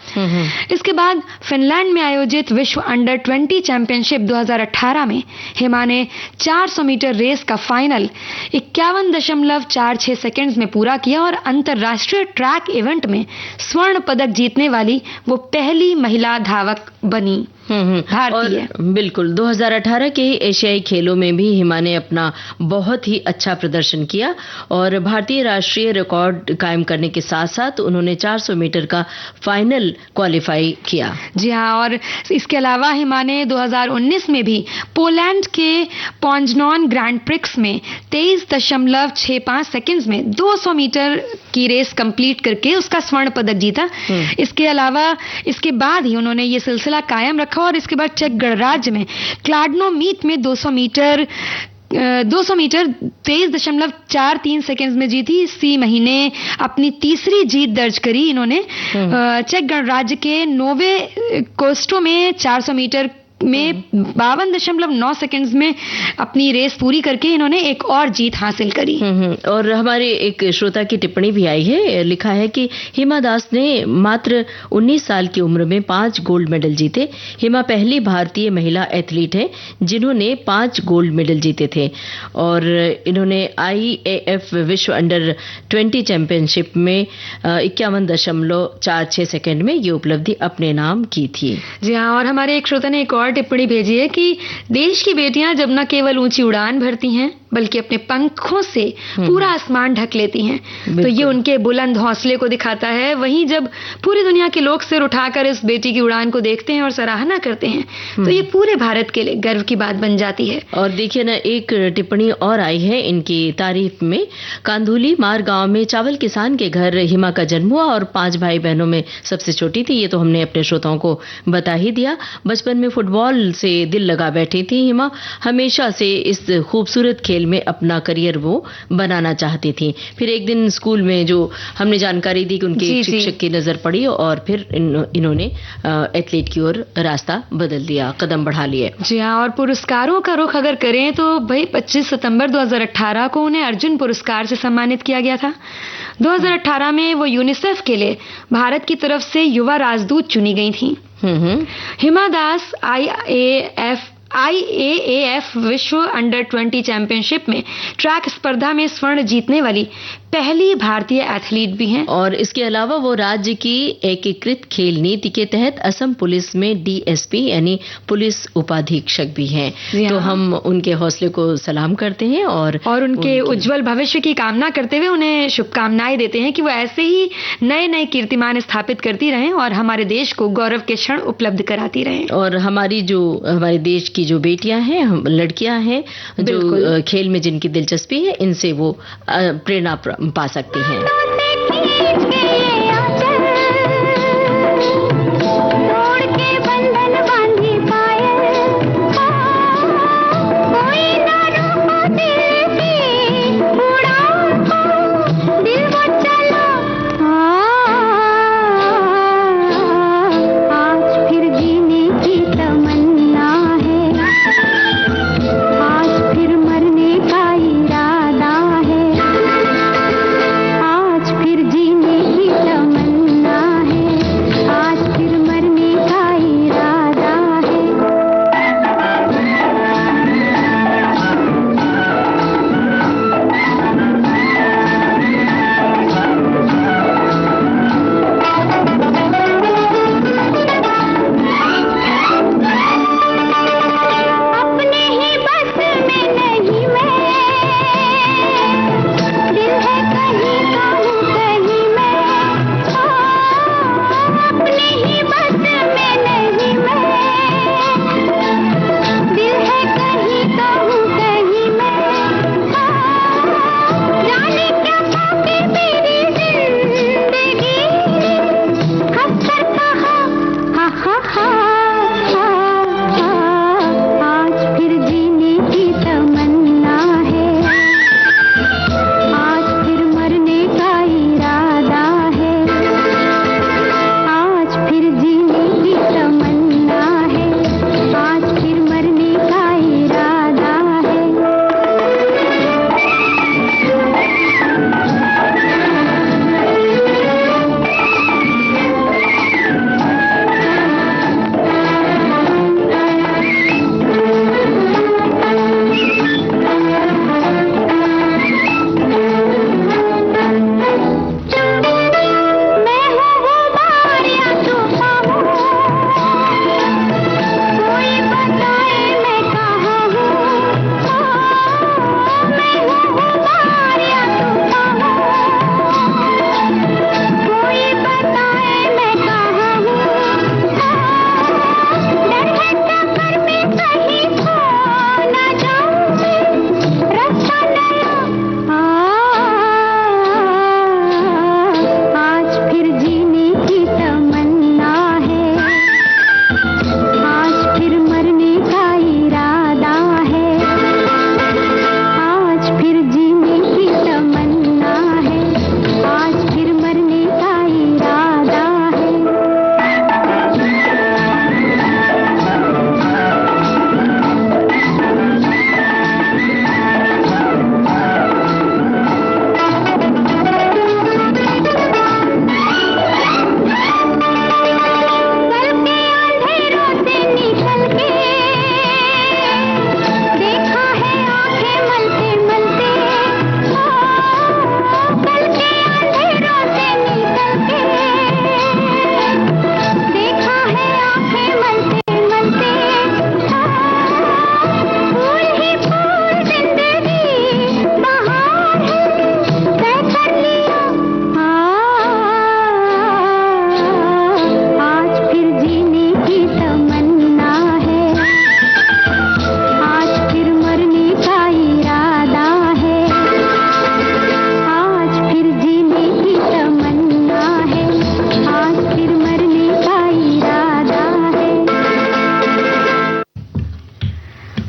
इसके बाद फिनलैंड में आयोजित विश्व अंडर 20 20 चैंपियनशिप 2018 में हिमा ने 400 मीटर रेस का फाइनल 51.46 सेकंड्स में पूरा किया और अंतर्राष्ट्रीय ट्रैक इवेंट में स्वर्ण पदक जीतने वाली वो पहली महिला धावक बनी। और बिल्कुल 2018 के एशियाई खेलों में भी हिमा ने अपना बहुत ही अच्छा प्रदर्शन किया और भारतीय राष्ट्रीय रिकॉर्ड कायम करने के साथ साथ उन्होंने 400 मीटर का फाइनल क्वालिफाई किया। जी हाँ, और इसके अलावा हिमा ने 2019 में भी पोलैंड के पॉन्जनॉन ग्रैंड प्रिक्स में 23.65 सेकंड्स में 200 मीटर की रेस कंप्लीट करके उसका स्वर्ण पदक जीता। इसके अलावा इसके बाद ही उन्होंने ये सिलसिला कायम रखा और इसके बाद चेक गणराज्य में क्लाडनो मीट में 200 मीटर 23.43 सेकंड्स में जीती। इसी महीने अपनी तीसरी जीत दर्ज करी इन्होंने। चेक गणराज्य के नोवे कोस्टो में 400 मीटर में 52.9 सेकंड्स में अपनी रेस पूरी करके इन्होंने एक और जीत हासिल करी। और हमारे एक श्रोता की टिप्पणी भी आई है, लिखा है कि हिमा दास ने मात्र 19 साल की उम्र में 5 गोल्ड मेडल जीते। हिमा पहली भारतीय महिला एथलीट है जिन्होंने 5 गोल्ड मेडल जीते थे और इन्होंने IAF विश्व अंडर 20 चैंपियनशिप में 51.46 सेकंड में ये उपलब्धि अपने नाम की थी। जी हाँ, और हमारे एक श्रोता ने एक और टिप्पणी भेजी है कि देश की बेटियां जब न केवल ऊंची उड़ान भरती हैं बल्कि अपने पंखों से पूरा आसमान ढक लेती हैं तो ये उनके बुलंद हौसले को दिखाता है। वहीं जब पूरी दुनिया के लोग सिर उठाकर इस बेटी की उड़ान को देखते हैं और सराहना करते हैं तो ये पूरे भारत के लिए गर्व की बात बन जाती है। और देखिए ना, एक टिप्पणी और आई है इनकी तारीफ में। कांधुली मार गांव में चावल किसान के घर हिमा का जन्म हुआ और 5 भाई बहनों में सबसे छोटी थी। ये तो हमने अपने श्रोताओं को बता ही दिया। बचपन में फुटबॉल से दिल लगा बैठी थी हिमा। हमेशा से इस खूबसूरत खेल में अपना करियर वो बनाना चाहती थी। फिर एक दिन स्कूल में जो हमने जानकारी दी कि उनके शिक्षक की नजर पड़ी और फिर इन्होंने एथलीट की ओर रास्ता बदल दिया, कदम बढ़ा लिए। जी हाँ, और पुरस्कारों का रुख अगर करें तो भाई 25 सितंबर 2018 को उन्हें अर्जुन पुरस्कार से सम्मानित किया गया था। 2018 में वो यूनिसेफ के लिए भारत की तरफ से युवा राजदूत चुनी गई थी। हिमा दास IAAF विश्व अंडर 20 चैंपियनशिप में ट्रैक स्पर्धा में स्वर्ण जीतने वाली पहली भारतीय एथलीट भी हैं। और इसके अलावा वो राज्य की एकीकृत खेल नीति के तहत असम पुलिस में DSP यानी पुलिस उपाधीक्षक भी हैं। तो हम उनके हौसले को सलाम करते हैं और उनके उज्जवल भविष्य की कामना करते हुए उन्हें शुभकामनाएं देते हैं कि वो ऐसे ही नए नए कीर्तिमान स्थापित करती रहें और हमारे देश को गौरव के क्षण उपलब्ध कराती रहें। और हमारे देश की जो बेटियां हैं, लड़कियां हैं, जो खेल में जिनकी दिलचस्पी है, इनसे वो प्रेरणा पा सकती हैं।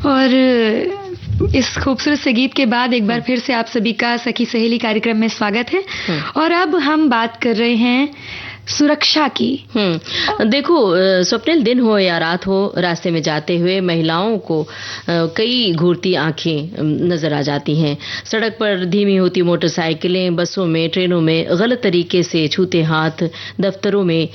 और इस खूबसूरत से गीत के बाद एक बार फिर से आप सभी का सखी सहेली कार्यक्रम में स्वागत है। और अब हम बात कर रहे हैं सुरक्षा की। देखो स्वप्निल, दिन हो या रात हो, रास्ते में जाते हुए महिलाओं को कई घूरती आंखें नजर आ जाती हैं। सड़क पर धीमी होती मोटरसाइकिलें, बसों में, ट्रेनों में गलत तरीके से छूते हाथ, दफ्तरों में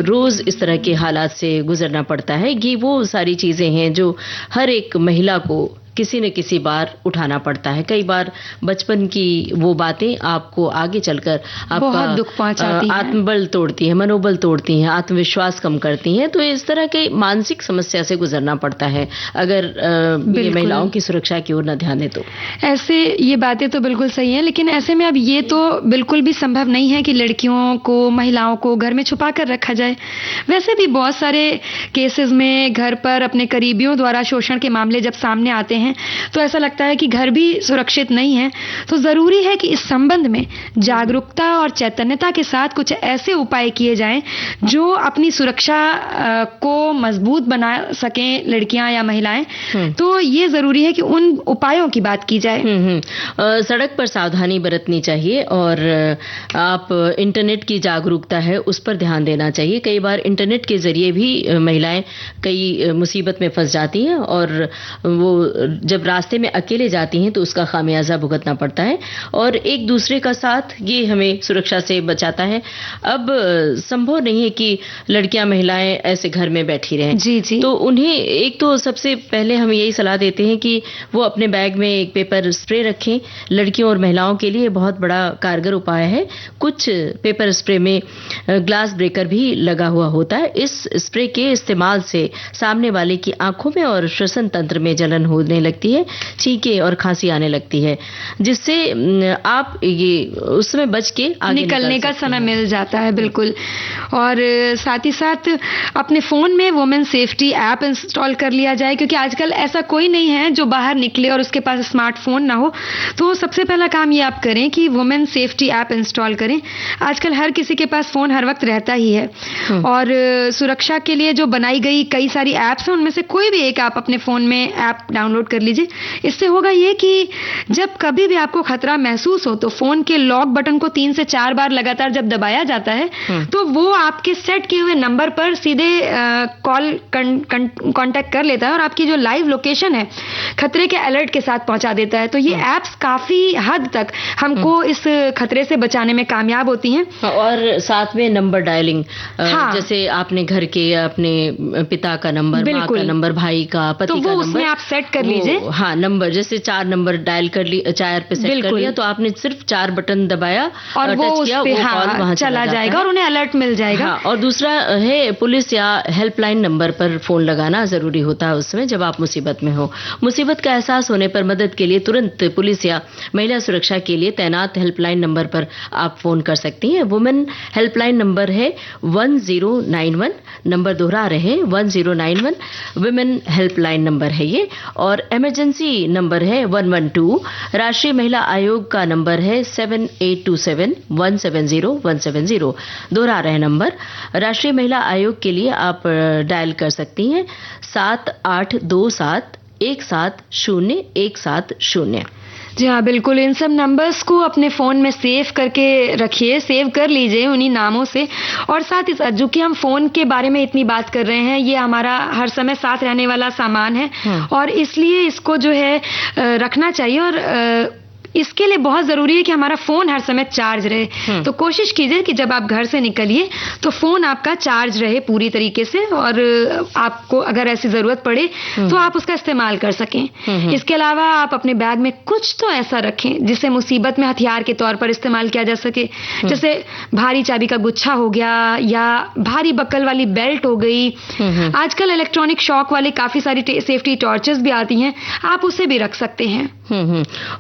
रोज इस तरह के हालात से गुजरना पड़ता है। ये वो सारी चीजें हैं जो हर एक महिला को किसी न किसी बार उठाना पड़ता है। कई बार बचपन की वो बातें आपको आगे चलकर आपका दुख पहुंचाती हैं, आत्मबल तोड़ती हैं, मनोबल तोड़ती हैं, आत्मविश्वास कम करती हैं। तो इस तरह के मानसिक समस्या से गुजरना पड़ता है अगर ये महिलाओं की सुरक्षा की ओर न ध्यान दें तो। ऐसे ये बातें तो बिल्कुल सही हैं, लेकिन ऐसे में अब ये तो बिल्कुल भी संभव नहीं है कि लड़कियों को, महिलाओं को घर में छुपा कर रखा जाए। वैसे भी बहुत सारे केसेस में घर पर अपने करीबियों द्वारा शोषण के मामले जब सामने आते हैं तो ऐसा लगता है कि घर भी सुरक्षित नहीं है। तो जरूरी है कि इस संबंध में जागरूकता और चैतन्यता के साथ कुछ ऐसे उपाय किए जाएं जो अपनी सुरक्षा को मजबूत बना सकें लड़कियां या महिलाएं। तो ये जरूरी है कि उन उपायों की बात की जाए। सड़क पर सावधानी बरतनी चाहिए और आप इंटरनेट की जागरूकता है उस पर ध्यान देना चाहिए। कई बार इंटरनेट के जरिए भी महिलाएं कई मुसीबत में फंस जाती हैं और वो जब रास्ते में अकेले जाती हैं तो उसका खामियाजा भुगतना पड़ता है और एक दूसरे का साथ ये हमें सुरक्षा से बचाता है। अब संभव नहीं है कि लड़कियां, महिलाएं ऐसे घर में बैठी रहें। जी। तो उन्हें एक तो सबसे पहले हम यही सलाह देते हैं कि वो अपने बैग में एक पेपर स्प्रे रखें। लड़कियों और महिलाओं के लिए बहुत बड़ा कारगर उपाय है। कुछ पेपर स्प्रे में ग्लास ब्रेकर भी लगा हुआ होता है। इस स्प्रे के इस्तेमाल से सामने वाले की आंखों में और श्वसन तंत्र में जलन होने लगती है, छींके और खांसी आने लगती है, जिससे आप ये उसमें बच के आगे निकलने का समय मिल जाता है। बिल्कुल। और साथ ही साथ अपने फोन में वुमेन सेफ्टी ऐप इंस्टॉल कर लिया जाए, क्योंकि आजकल ऐसा कोई नहीं है जो बाहर निकले और उसके पास स्मार्टफोन ना हो। तो सबसे पहला काम ये आप करें कि वुमेन सेफ्टी ऐप इंस्टॉल करें। आजकल हर किसी के पास फोन हर वक्त रहता ही है और सुरक्षा के लिए जो बनाई गई कई सारी ऐप्स हैं उनमें से कोई भी एक आप अपने फोन में ऐप डाउनलोड कर लीजिए। इससे होगा ये कि जब कभी भी आपको खतरा महसूस हो तो फोन के लॉक बटन को 3 से 4 बार लगातार जब दबाया जाता है तो वो आपके सेट किए हुए नंबर पर सीधे कॉल कांटेक्ट कर लेता है और आपकी जो लाइव लोकेशन है खतरे के अलर्ट के साथ पहुंचा देता है। तो ये ऐप्स काफी हद तक हमको इस खतरे से बचाने में कामयाब होती हैं। और साथ में नंबर डायलिंग, जैसे आपने घर के अपने पिता का नंबर, माँ का नंबर, भाई का, पति का नंबर, उसमें आप सेट कर लीजिए। नंबर जैसे 4 नंबर डायल कर ली, 4 पे सेट कर लिया तो आपने सिर्फ 4 बटन दबाया और टच किया, वो कॉल वहां चला जाएगा और उन्हें अलर्ट मिल जाएगा। और दूसरा है पुलिस या हेल्पलाइन नंबर पर फोन लगाना जरूरी होता है उस समय जब आप मुसीबत में हो। मुसीबत का एहसास होने पर मदद के लिए तुरंत पुलिस या महिला सुरक्षा के लिए तैनात हेल्पलाइन नंबर पर आप फोन कर सकती हैं। वुमेन हेल्पलाइन नंबर है 1091, नंबर दोहरा रहे हैं 1091, वुमेन हेल्पलाइन नंबर है ये। और इमरजेंसी नंबर है 112। राष्ट्रीय महिला आयोग का नंबर है 7827170170। दोहरा रहे नंबर, राष्ट्रीय महिला आयोग के लिए आप डायल कर सकती हैं 7827170170। जी हाँ, बिल्कुल। इन सब नंबर्स को अपने फ़ोन में सेव करके रखिए, सेव कर लीजिए उन्हीं नामों से। और साथ ही साथ जो कि हम फ़ोन के बारे में इतनी बात कर रहे हैं, ये हमारा हर समय साथ रहने वाला सामान है और इसलिए इसको जो है रखना चाहिए और इसके लिए बहुत ज़रूरी है कि हमारा फ़ोन हर समय चार्ज रहे। तो कोशिश कीजिए कि जब आप घर से निकलिए तो फ़ोन आपका चार्ज रहे पूरी तरीके से और आपको अगर ऐसी ज़रूरत पड़े तो आप उसका इस्तेमाल कर सकें। इसके अलावा आप अपने बैग में कुछ तो ऐसा रखें जिसे मुसीबत में हथियार के तौर पर इस्तेमाल किया जा सके। जैसे भारी चाबी का गुच्छा हो गया या भारी बक्कल वाली बेल्ट हो गई। आजकल इलेक्ट्रॉनिक शॉक वाले काफ़ी सारी सेफ्टी टॉर्चेस भी आती हैं, आप उसे भी रख सकते हैं।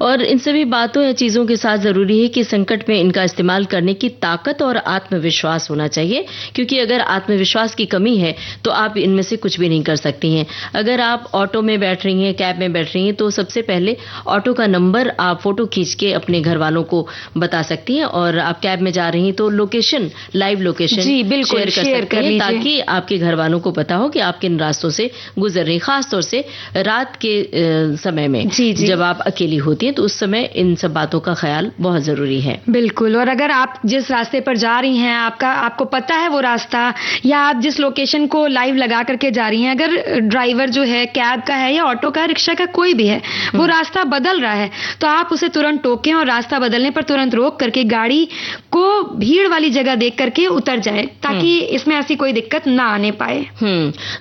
और इन सभी बातों या चीजों के साथ जरूरी है कि संकट में इनका इस्तेमाल करने की ताकत और आत्मविश्वास होना चाहिए, क्योंकि अगर आत्मविश्वास की कमी है तो आप इनमें से कुछ भी नहीं कर सकती हैं। अगर आप ऑटो में बैठ रही हैं, कैब में बैठ रही हैं, तो सबसे पहले ऑटो का नंबर आप फोटो खींच के अपने घर वालों को बता सकती हैं, और आप कैब में जा रही हैं तो लोकेशन, लाइव लोकेशन शेयर कर सकते हैं, ताकि आपके घर वालों को पता हो कि आप किन रास्तों से गुजर रही। खास तौर से रात के समय में जब आप अकेली होती हैं तो उस समय इन सब बातों का ख्याल बहुत जरूरी है। बिल्कुल। और अगर आप जिस रास्ते पर जा रही हैं, आपको पता है वो रास्ता, या आप जिस लोकेशन को लाइव लगा करके जा रही हैं, अगर ड्राइवर जो है कैब का है या ऑटो का, रिक्शा का, कोई भी है, वो रास्ता बदल रहा है तो आप उसे तुरंत टोकें और रास्ता बदलने पर तुरंत रोक करके गाड़ी को भीड़ वाली जगह देख करके उतर जाए, ताकि इसमें ऐसी कोई दिक्कत ना आने पाए।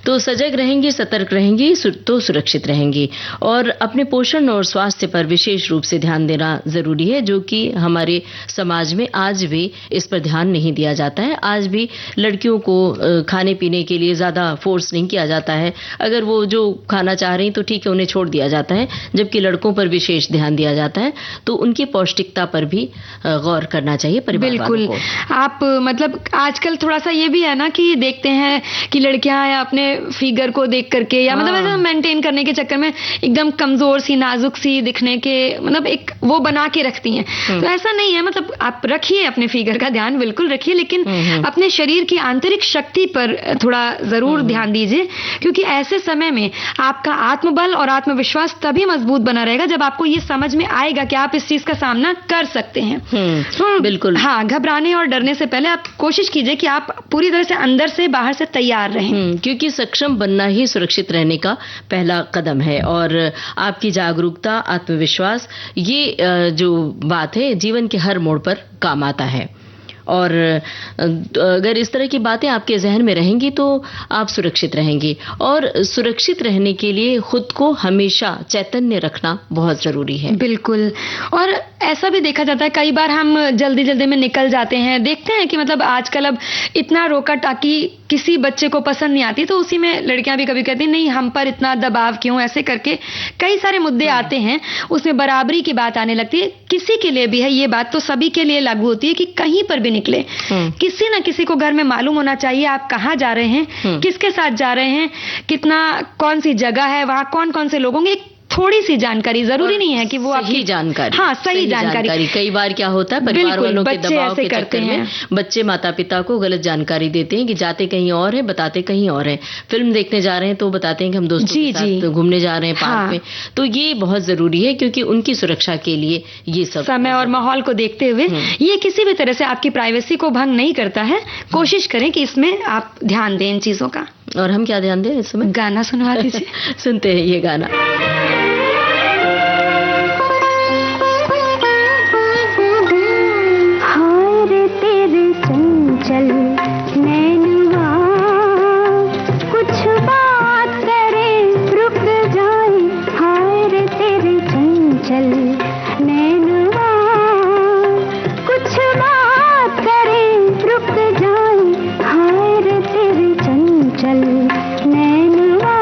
तो सजग रहेंगी, सतर्क रहेंगी तो सुरक्षित रहेंगी। और अपने पोषण और स्वास्थ्य पर विशेष रूप से ध्यान देना जरूरी है, जो कि हमारे समाज में आज भी इस पर ध्यान नहीं दिया जाता है। आज भी लड़कियों को खाने पीने के लिए ज्यादा फोर्स नहीं किया जाता है। अगर वो जो खाना चाह रही तो ठीक है, उन्हें छोड़ दिया जाता है, जबकि लड़कों पर विशेष ध्यान दिया जाता है। तो उनकी पौष्टिकता पर भी गौर करना चाहिए परिवार वालों को। बिल्कुल। आप मतलब आजकल थोड़ा सा ये भी है ना कि देखते हैं कि लड़कियां अपने फिगर को देख करके या मतलब ऐसा मेंटेन करने के चक्कर में एकदम कमजोर सी, नाजुक सी दिखने के मतलब एक वो बना के रखती हैं। तो ऐसा नहीं है, मतलब आप रखिए अपने फिगर का ध्यान, बिल्कुल रखिए, लेकिन अपने शरीर की आंतरिक शक्ति पर थोड़ा जरूर ध्यान दीजिए, क्योंकि ऐसे समय में आपका आत्मबल और आत्मविश्वास तभी मजबूत बना रहेगा जब आपको ये समझ में आएगा कि आप इस चीज का सामना कर सकते हैं। तो बिल्कुल हाँ, घबराने और डरने से पहले आप कोशिश कीजिए कि आप पूरी तरह से अंदर से बाहर से तैयार रहें, क्योंकि सक्षम बनना ही सुरक्षित रहने का पहला कदम है। और आपकी जागरूकता, आत्मविश्वास, ये जो बात है जीवन के हर मोड़ पर काम आता है। और अगर इस तरह की बातें आपके जहन में रहेंगी तो आप सुरक्षित रहेंगी। और सुरक्षित रहने के लिए खुद को हमेशा चैतन्य रखना बहुत जरूरी है। बिल्कुल। और ऐसा भी देखा जाता है, कई बार हम जल्दी जल्दी में निकल जाते हैं, देखते हैं कि मतलब आजकल अब इतना रोका टाकी किसी बच्चे को पसंद नहीं आती, तो उसी में लड़कियां भी कभी कहती हैं नहीं हम पर इतना दबाव क्यों, ऐसे करके कई सारे मुद्दे आते हैं, उसमें बराबरी की बात आने लगती है। किसी के लिए भी है ये बात, तो सभी के लिए लागू होती है कि कहीं पर भी निकले, किसी ना किसी को घर में मालूम होना चाहिए आप कहाँ जा रहे हैं, किसके साथ जा रहे हैं, कितना, कौन सी जगह है, वहां कौन कौन से लोग होंगे, थोड़ी सी जानकारी, जरूरी नहीं है कि वो आपकी जानकारी। हाँ, सही जानकारी। कई बार क्या होता है, परिवार वालों के दबाव के चक्कर में बच्चे माता पिता को गलत जानकारी देते हैं कि जाते कहीं और है, बताते कहीं और है। फिल्म देखने जा रहे हैं तो बताते हैं कि हम दोस्तों के साथ घूमने जा रहे हैं पार्क में। तो ये बहुत जरूरी है, क्योंकि उनकी सुरक्षा के लिए ये सब समय और माहौल को देखते हुए ये किसी भी तरह से आपकी प्राइवेसी को भंग नहीं करता है। कोशिश करें कि इसमें आप ध्यान दें इन चीजों का। और हम क्या ध्यान दें इस समय? गाना सुनवा दीजिए। सुनते हैं ये गाना। चल नैनवा कुछ बात करे रुक जाए, हाय रे तेरे चंचल नैनवा कुछ बात करे रुक जाए, हाय रे तेरे चंचल नैनवा।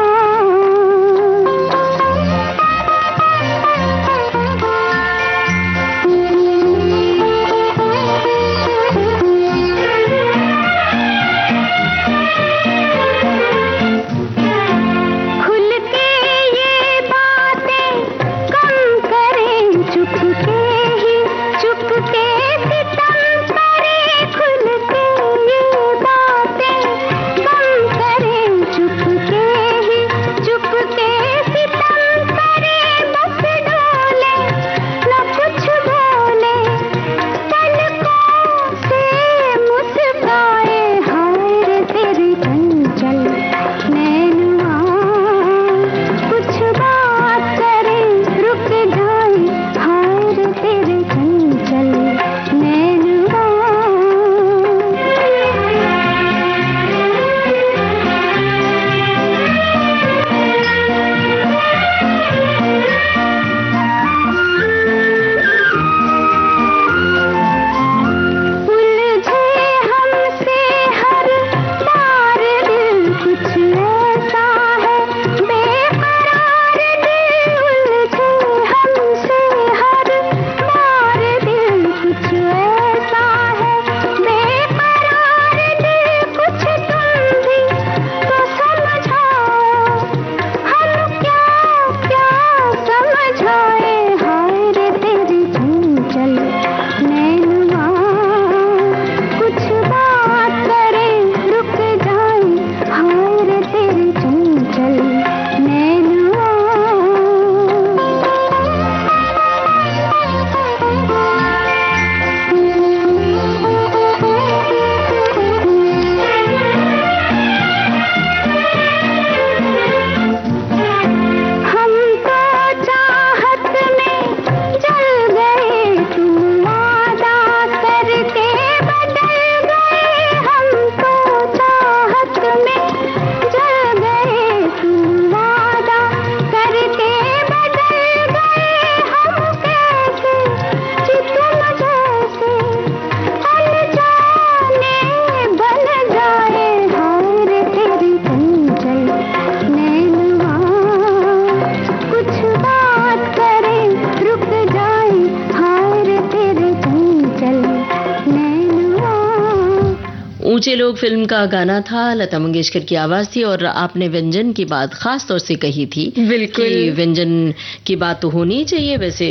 ऊंचे लोग फिल्म का गाना था, लता मंगेशकर की आवाज थी और आपने व्यंजन की बात खास तौर से कही थी। बिल्कुल, कि व्यंजन की बात तो होनी ही चाहिए, वैसे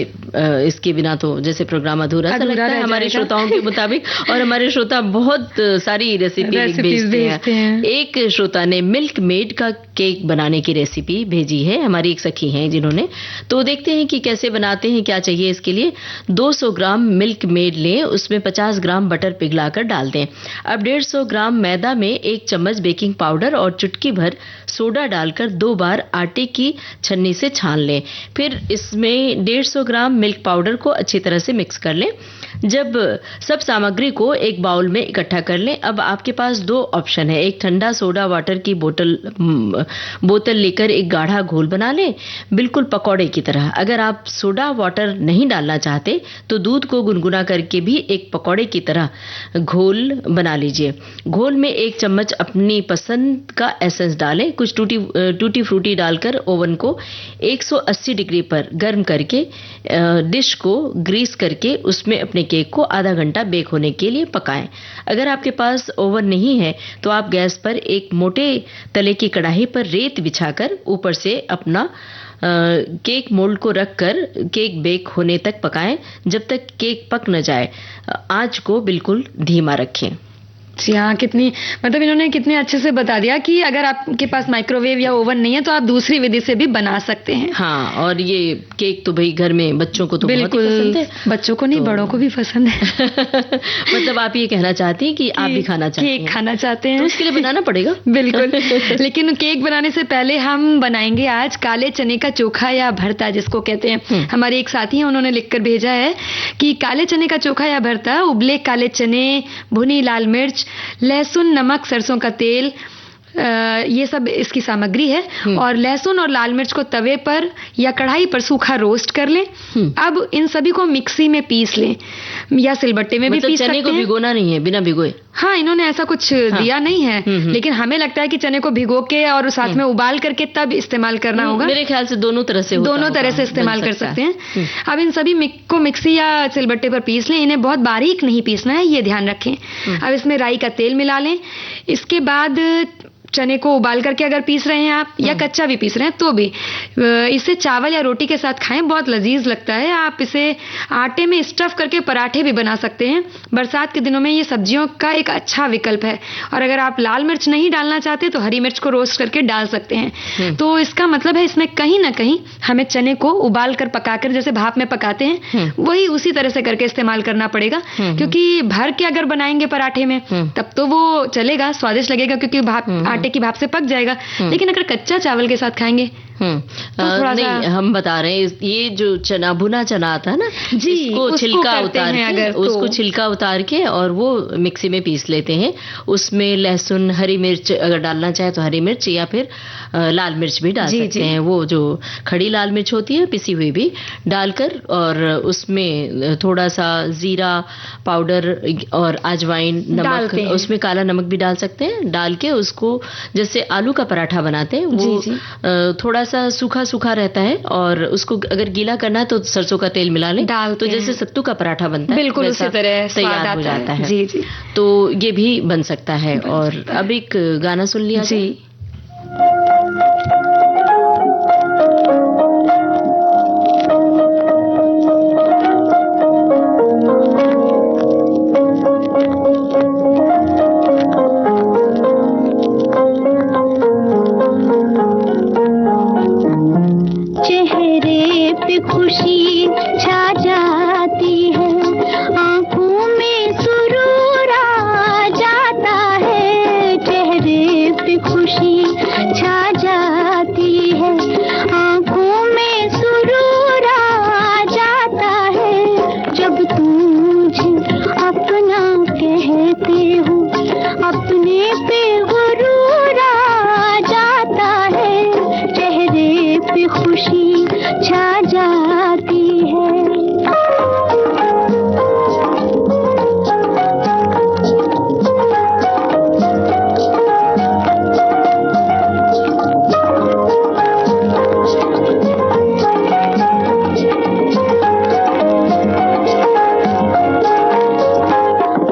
इसके बिना तो जैसे प्रोग्राम अधूरा सा लगता है हमारे श्रोताओं के मुताबिक। और हमारे श्रोता बहुत सारी रेसिपी भेजते हैं। एक श्रोता ने मिल्क मेड का केक बनाने की रेसिपी भेजी है, हमारी एक सखी हैं जिन्होंने। तो देखते हैं कि कैसे बनाते हैं, क्या चाहिए इसके लिए। 200 ग्राम मिल्क मेड लें, उसमें 50 ग्राम बटर पिघलाकर डाल दें। अब 150 ग्राम मैदा में 1 चम्मच बेकिंग पाउडर और चुटकी भर सोडा डालकर 2 बार आटे की छन्नी से छान लें। फिर इसमें 150 ग्राम मिल्क पाउडर को अच्छी तरह से मिक्स कर लें। जब सब सामग्री को एक बाउल में इकट्ठा कर लें, अब आपके पास 2 ऑप्शन है। एक ठंडा सोडा वाटर की बोतल लेकर एक गाढ़ा घोल बना लें, बिल्कुल पकौड़े की तरह। अगर आप सोडा वाटर नहीं डालना चाहते तो दूध को गुनगुना करके भी एक पकौड़े की तरह घोल बना लीजिए। घोल में 1 चम्मच अपनी पसंद का एसेंस डालें। कुछ टूटी फ्रूटी डालकर ओवन को 180 डिग्री पर गर्म करके डिश को ग्रीस करके उसमें अपने केक को आधा घंटा बेक होने के लिए पकाएं। अगर आपके पास ओवन नहीं है तो आप गैस पर एक मोटे तले की कढ़ाई पर रेत बिछाकर ऊपर से अपना केक मोल्ड को रखकर केक बेक होने तक पकाएं, जब तक केक पक न जाए। आंच को बिल्कुल धीमा रखें। जी हाँ, कितनी मतलब इन्होंने कितने अच्छे से बता दिया कि अगर आपके पास माइक्रोवेव या ओवन नहीं है तो आप दूसरी विधि से भी बना सकते हैं। हाँ, और ये केक तो भाई घर में बच्चों को तो बहुत ही पसंद है। बच्चों को नहीं तो बड़ों को भी पसंद है। मतलब आप ये कहना चाहती हैं कि आप भी खाना चाहते हैं, केक खाना चाहते हैं, तो उसके लिए बनाना पड़ेगा। बिल्कुल। लेकिन केक बनाने से पहले हम बनाएंगे आज काले चने का चोखा या भरता, जिसको कहते हैं। हमारे एक साथी हैं, उन्होंने लिखकर भेजा है कि काले चने का चोखा या भरता, उबले काले चने, भुनी लाल मिर्च, लहसुन, नमक, सरसों का तेल, ये सब इसकी सामग्री है। और लहसुन और लाल मिर्च को तवे पर या कढ़ाई पर सूखा रोस्ट कर लें। अब इन सभी को मिक्सी में पीस लें या सिलबट्टे में भी पीस सकते हैं। चने को भिगोना नहीं है, बिना भिगोए। हाँ, इन्होंने ऐसा कुछ दिया नहीं है, लेकिन हमें लगता है कि चने को भिगो के और साथ में उबाल करके तब इस्तेमाल करना होगा। मेरे ख्याल से दोनों तरह से इस्तेमाल कर सकते हैं। अब इन सभी को मिक्सी या सिलबट्टे पर पीस लें। इन्हें बहुत बारीक नहीं पीसना है, ये ध्यान रखें। अब इसमें राई का तेल मिला लें। इसके बाद चने को उबाल करके अगर पीस रहे हैं आप या कच्चा भी पीस रहे हैं तो भी इसे चावल या रोटी के साथ खाएं, बहुत लजीज लगता है। आप इसे आटे में स्टफ करके पराठे भी बना सकते हैं। बरसात के दिनों में ये सब्जियों का एक अच्छा विकल्प है। और अगर आप लाल मिर्च नहीं डालना चाहते तो हरी मिर्च को रोस्ट करके डाल सकते हैं। तो इसका मतलब है इसमें कहीं ना कहीं हमें चने को उबाल कर पकाकर, जैसे भाप में पकाते हैं, वही उसी तरह से करके इस्तेमाल करना पड़ेगा। क्योंकि भर के अगर बनाएंगे पराठे में तब तो वो चलेगा, स्वादिष्ट लगेगा क्योंकि आटे की भाप से पक जाएगा। लेकिन अगर कच्चा चावल के साथ खाएंगे तो थोड़ा नहीं, हम बता रहे हैं ये जो चना, भुना चना आता है ना जी, इसको छिलका उतार के, उसको छिलका उतार के और वो मिक्सी में पीस लेते हैं। उसमें लहसुन, हरी मिर्च अगर डालना चाहे तो हरी मिर्च या फिर लाल मिर्च भी डाल सकते हैं। वो जो खड़ी लाल मिर्च होती है पिसी हुई भी डालकर, और उसमें थोड़ा सा जीरा पाउडर और अजवाइन, नमक, उसमें काला नमक भी डाल सकते हैं। डाल के उसको जैसे आलू का पराठा बनाते हैं वो थोड़ा सा सूखा सूखा रहता है, और उसको अगर गीला करना है तो सरसों का तेल मिला लें, तो जैसे सत्तू का पराठा बनता है बिल्कुल उसी तरह तैयार हो जाता है। जी जी, तो ये भी बन सकता है। और अब एक गाना सुन लिया जी। खुशी छा जाती है, आंखों में सुरूर आ जाता है। चेहरे पे खुशी छा जाती है, आंखों में सुरूर आ जाता है। जब तुम मुझे अपना कहते हो, अपने पे गुरूर आ जाता है। चेहरे पे खुशी छा जाती है।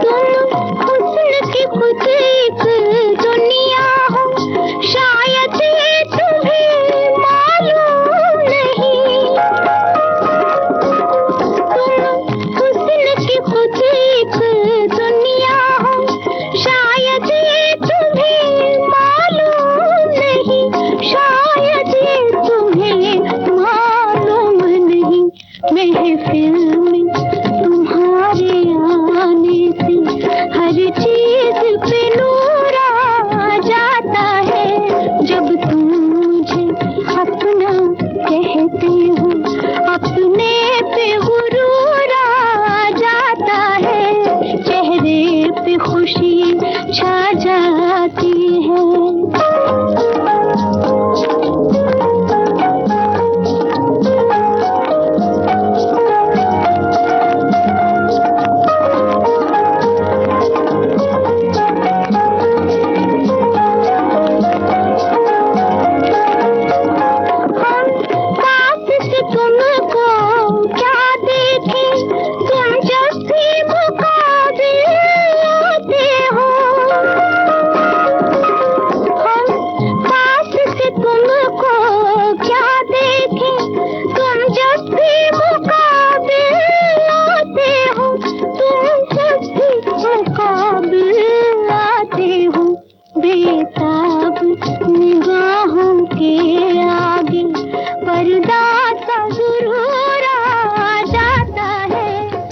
तुम हुस्न की पुतली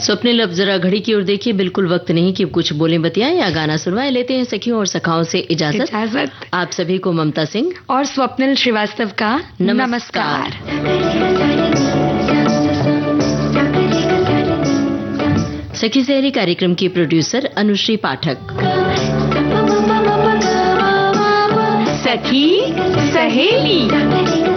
स्वप्निल, अब जरा घड़ी की ओर देखिए, बिल्कुल वक्त नहीं कि कुछ बोले बतियाएं या गाना सुनवाएं। लेते हैं सखियों और सखाओं से इजाजत। आप सभी को ममता सिंह और स्वप्निल श्रीवास्तव का नमस्कार। सखी सहेली कार्यक्रम की प्रोड्यूसर अनुश्री पाठक। सखी सहेली।